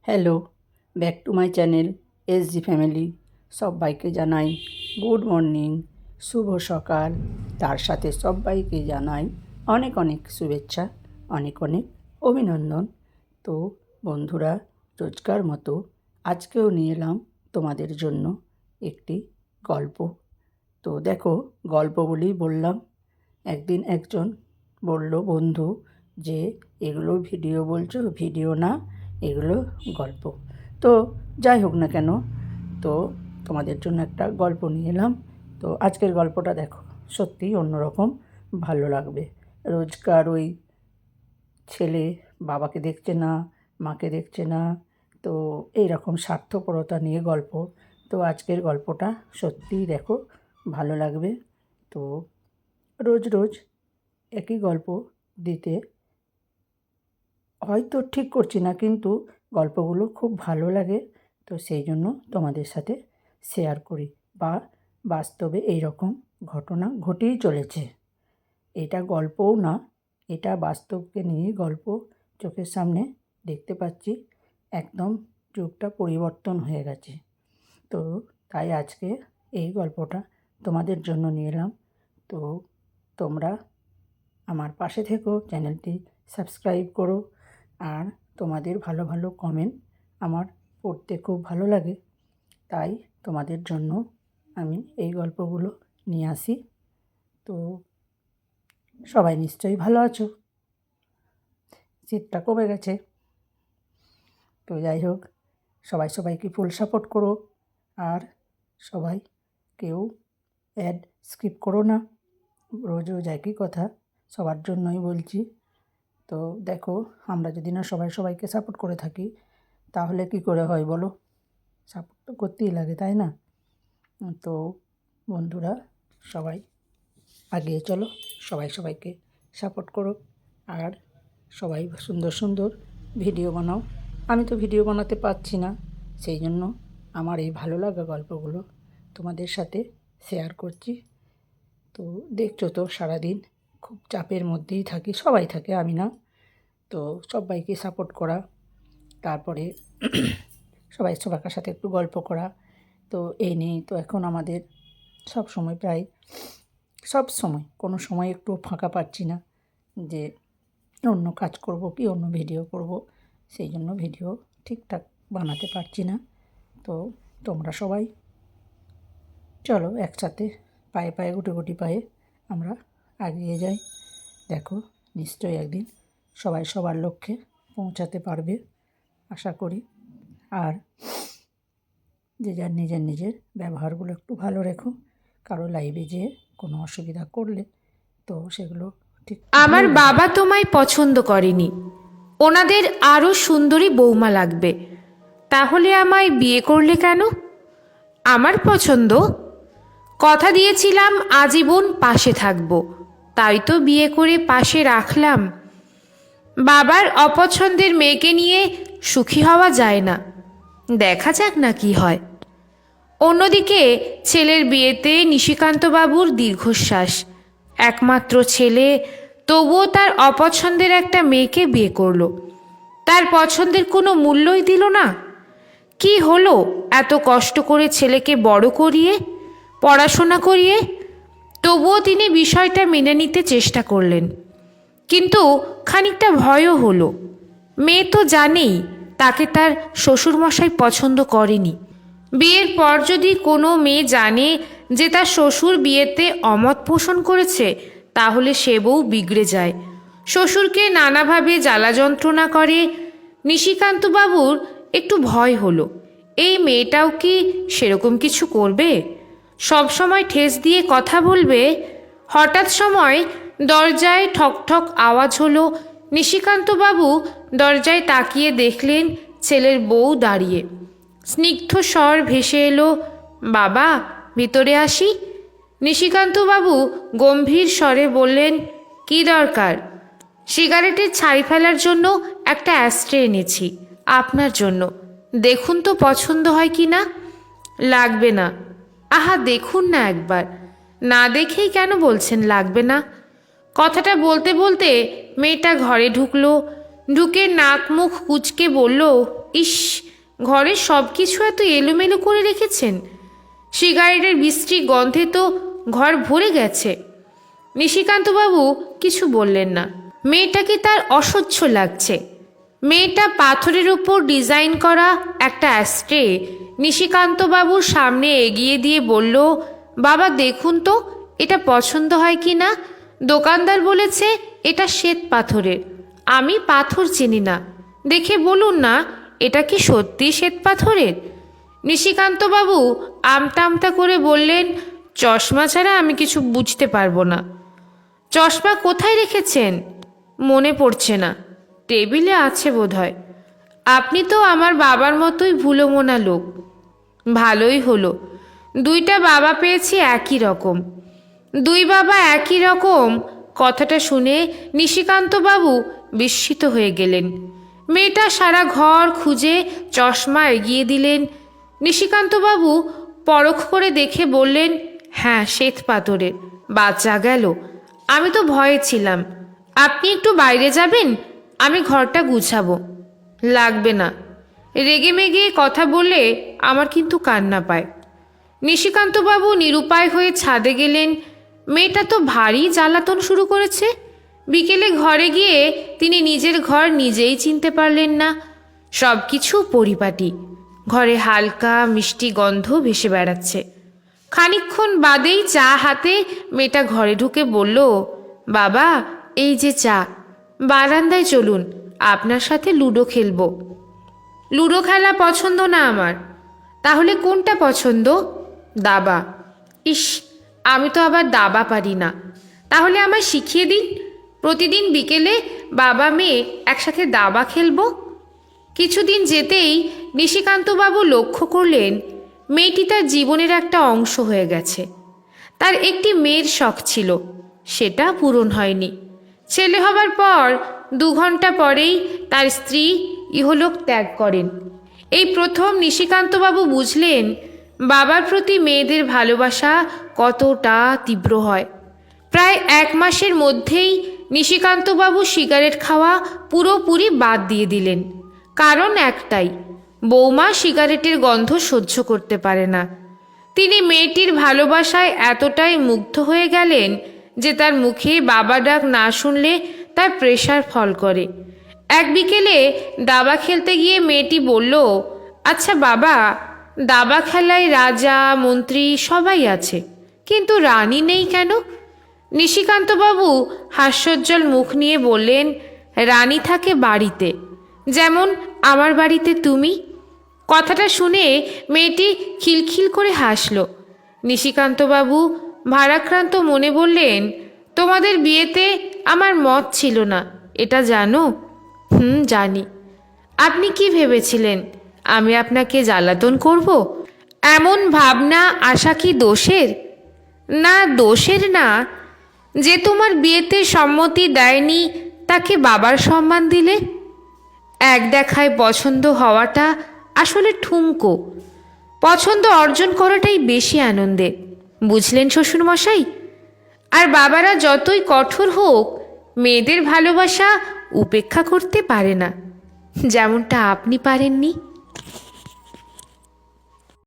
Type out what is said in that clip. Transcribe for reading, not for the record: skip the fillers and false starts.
Hello, back to my channel SG family. সবাইকে জানাই good morning, শুভ সকাল। তার সাথে সবাইকে জানাই অনেক অনেক শুভেচ্ছা, অনেক অনেক অভিনন্দন। তো বন্ধুরা, রোজকার মতো আজকেও নিয়ে এলাম তোমাদের জন্য একটি গল্প। তো দেখো, গল্প বলেই বললাম। একদিন একজন বলল, বন্ধু, যে এগুলো ভিডিও বলছো, ভিডিও না, এগুলো গল্প। তো যাই হোক না কেন, তো তোমাদের জন্য একটা গল্প নিয়ে এলাম। তো আজকের গল্পটা দেখো, সত্যিই অন্যরকম, ভালো লাগবে। রোজকার ওই ছেলে বাবাকে দেখছে না, মাকে দেখছে না, তো এই রকম স্বার্থপরতা নিয়ে গল্প। তো আজকের গল্পটা সত্যিই দেখো ভালো লাগবে। তো রোজ রোজ একই গল্প দিতে হয়তো ঠিক করছি না, কিন্তু গল্পগুলো খুব ভালো লাগে। তো সেই জন্য তোমাদের সাথে শেয়ার করি, বা বাস্তবে এই রকম ঘটনা ঘটেই চলেছে। এটা গল্পও না, এটা বাস্তবকে নিয়ে গল্প। চোখের সামনে দেখতে পাচ্ছি একদম যুগটা পরিবর্তন হয়ে গেছে। তো তাই আজকে এই গল্পটা তোমাদের জন্য নিয়ে এলাম। তো তোমরা আমার পাশে থেকো, চ্যানেলটি সাবস্ক্রাইব করো। আর তোমাদের ভালো ভালো কমেন্ট আমার পড়তে খুব ভালো লাগে, তাই তোমাদের জন্য আমি এই গল্পগুলো নিয়ে আসি। তো সবাই নিশ্চয়ই ভালো আছো, শীতটা কমে গেছে। তো যাই হোক, সবাই সবাইকে ফুল সাপোর্ট করো, আর সবাই কেউ অ্যাড স্কিপ করো না। রোজ রোজ একই কথা, সবার জন্যই বলছি। তো দেখো, আমরা যদি না সবাই সবাইকে সাপোর্ট করে থাকি, তাহলে কি করে হয় বলো? সাপোর্ট তো করতেই লাগে, তাই না? তো বন্ধুরা, সবাই এগিয়ে চলো, সবাই সবাইকে সাপোর্ট করো, আর সবাই সুন্দর সুন্দর ভিডিও বানাও। আমি তো ভিডিও বানাতে পারছি না, সেই জন্য আমার এই ভালো লাগা গল্পগুলো তোমাদের সাথে শেয়ার করছি। তো দেখছো তো, সারাদিন খুব চাপের মধ্যেই থাকি, সবাই থাকে, আমি না। তো সবাইকে সাপোর্ট করা, তারপরে সবাই সবার সাথে একটু গল্প করা, তো এই নিয়েই তো এখন আমাদের সব সময়, প্রায় সব সময়, কোনো সময় একটু ফাঁকা পাচ্ছি না যে অন্য কাজ করব কি অন্য ভিডিও করব, সেই জন্য ভিডিও ঠিকঠাক বানাতে পারছি না। তো তোমরা সবাই চলো একসাথে, পায়ে পায়ে গুটি গুটি পায়ে আমরা এগিয়ে যাই। দেখো, নিশ্চয়ই একদিন সবাই সবার লক্ষ্যে পৌঁছাতে পারবে, আশা করি। আর যে যার নিজের নিজের ব্যবহারগুলো একটু ভালো রেখো, কারো লাইভে যেয়ে কোনো অসুবিধা করলে তো সেগুলো ঠিক আমার ভালো লাগে না। বাবা তোমায় পছন্দ করেনি, ওনাদের আরও সুন্দরী বৌমা লাগবে। তাহলে আমায় বিয়ে করলে কেন? আমার পছন্দ, কথা দিয়েছিলাম আজীবন পাশে থাকবো, তাই তো বিয়ে করে পাশে রাখলাম। বাবার অপছন্দের মেয়েকে নিয়ে সুখী হওয়া যায় না, দেখা যাক না কি হয়। অন্যদিকে ছেলের বিয়েতে নিশিকান্তবাবুর দীর্ঘশ্বাস। একমাত্র ছেলে, তবুও তার অপছন্দের একটা মেয়েকে বিয়ে করলো। তার পছন্দের কোনো মূল্যই দিল না। কি হলো এত কষ্ট করে ছেলেকে বড় করিয়ে, পড়াশোনা করিয়ে? তবুও তিনি বিষয়টা মেনে নিতে চেষ্টা করলেন, কিন্তু খানিকটা ভয়ও হলো। মেয়ে তো জানেই তাকে তার শ্বশুরমশাই পছন্দ করেনি। বিয়ের পর যদি কোনো মেয়ে জানে যে তার শ্বশুর বিয়েতে অমত পোষণ করেছে, তাহলে সে বউ বিগড়ে যায়, শ্বশুরকে নানাভাবে জ্বালা যন্ত্রণা করে। নিশিকান্তবাবুর একটু ভয় হলো, এই মেয়েটাও কি সেরকম কিছু করবে, সব সময় ঠেস দিয়ে কথা বলবে? হঠাৎ সময় দরজায় ঠক ঠক আওয়াজ হলো। নিশিকান্তবাবু দরজায় তাকিয়ে দেখলেন ছেলের বউ দাঁড়িয়ে। স্নিগ্ধ স্বর ভেসে এলো, বাবা, ভিতরে আসি? নিশিকান্তবাবু গম্ভীর স্বরে বললেন, কি দরকার? সিগারেটের ছাই ফেলার জন্য একটা অ্যাস্ট্রে এনেছি, আপনার জন্য, দেখুন তো পছন্দ হয় কি না। লাগবে না। আহা, দেখুন না একবার। না দেখেই কেন বলছেন লাগবে না? কথাটা বলতে বলতে মেয়েটা ঘরে ঢুকলো। ঢুকে নাক মুখ কুচকে বলল, ইস, ঘরের সব কিছু এত এলোমেলো করে রেখেছেন। সিগারেটের বিশ্রী গন্ধে তো ঘর ভরে গেছে। নিশিকান্তবাবু কিছু বললেন না। মেয়েটাকে তার অসহ্য লাগছে। মেয়েটা পাথরের উপর ডিজাইন করা একটা অ্যাস্ট্রে নিশিকান্তবাবুর সামনে এগিয়ে দিয়ে বলল, বাবা দেখুন তো এটা পছন্দ হয় কি না। দোকানদার বলেছে এটা শ্বেত পাথরের। আমি পাথর চিনি না, দেখে বলুন না এটা কি সত্যি শ্বেত পাথরের। নিশিকান্তবাবু আমতা আমতা করে বললেন, চশমা ছাড়া আমি কিছু বুঝতে পারবো না। চশমা কোথায় রেখেছেন? মনে পড়ছে না, টেবিলে আছে বোধহয়। আপনি তো আমার বাবার মতোই ভুলোমনা লোক। ভালোই হলো, দুইটা বাবা পেয়েছি একই রকম। দুই বাবা একই রকম কথাটা শুনে নিশিকান্তবাবু বিস্মিত হয়ে গেলেন। মেয়েটা সারা ঘর খুঁজে চশমা এগিয়ে দিলেন। নিশিকান্তবাবু পরখ করে দেখে বললেন, হ্যাঁ শ্বেত পাথরের। বাঁচা গেল, আমি তো ভয়ে ছিলাম। আপনি একটু বাইরে যাবেন, আমি ঘরটা গুছাবো। লাগবে না, রেগে মেগে কথা বললে আমার কিন্তু কান্না পায়। নিশিকান্তবাবু নিরুপায় হয়ে ছাদে গেলেন। মেয়েটা তো ভারী জ্বালাতন শুরু করেছে। বিকেলে ঘরে গিয়ে তিনি নিজের ঘর নিজেই চিনতে পারলেন না। সব কিছু পরিপাটি, ঘরে হালকা মিষ্টি গন্ধ ভেসে বেড়াচ্ছে। খানিকক্ষণ বাদেই চা হাতে মেয়েটা ঘরে ঢুকে বলল, বাবা এই যে চা, বারান্দায় চলুন, আপনার সাথে লুডো খেলবো। লুডো খেলা পছন্দ না আমার। তাহলে কোনটা পছন্দ? দাবা। ইস, আমি তো আবার দাবা পারি না। তাহলে আমায় শিখিয়ে দিন, প্রতিদিন বিকেলে বাবা মেয়ে একসাথে দাবা খেলবো। কিছুদিন যেতেই নিশিকান্তবাবু লক্ষ্য করলেন মেয়েটি তার জীবনের একটা অংশ হয়ে গেছে। তার একটি মেয়ের শখ ছিল, সেটা পূরণ হয়নি। ছেলে হবার পর 2 ঘন্টা পরেই তার স্ত্রী ইহলোক ত্যাগ করেন। এই প্রথম নিশিকান্তবাবু বুঝলেন বাবার প্রতি মেয়েদের ভালোবাসা কতটা তীব্র হয়। প্রায় 1 মাসের মধ্যেই নিশিকান্তবাবু সিগারেট খাওয়া পুরোপুরি বাদ দিয়ে দিলেন। কারণ একটাই, বৌমা সিগারেটের গন্ধ সহ্য করতে পারে না। তিনি মেয়েটির ভালোবাসায় এতটাই মুগ্ধ হয়ে গেলেন যে তার মুখে বাবা ডাক না শুনলে তার প্রেশার ফল করে। এক বিকেলে দাবা খেলতে গিয়ে মেয়েটি বলল, আচ্ছা বাবা, দাবা খেলায় রাজা মন্ত্রী সবাই আছে, কিন্তু রানী নেই কেন? নিশিকান্তবাবু হাস্যোজ্জ্বল মুখ নিয়ে বললেন, রানী থাকে বাড়িতে, যেমন আমার বাড়িতে তুমি। কথাটা শুনে মেয়েটি খিলখিল করে হাসল। নিশিকান্তবাবু ভারাক্রান্ত মনে বললেন, তোমাদের বিয়েতে আমার মত ছিল না, এটা জানো? জানি। আপনি কি ভেবেছিলেন আমি আপনাকে জ্বালাতন করব? এমন ভাবনা আশা কি দোষের? না, দোষের না। যে তোমার বিয়েতে সম্মতি দেয়নি তাকে বাবার সম্মান দিলে। এক দেখায় পছন্দ হওয়াটা আসলে ঠুমকো। পছন্দ অর্জন করাটাই বেশি আনন্দের, বুঝলেন শ্বশুরমশাই? আর বাবারা যতই কঠোর হোক, মেয়েদের ভালোবাসা উপেক্ষা করতে পারে না, যেমনটা আপনি পারেননি।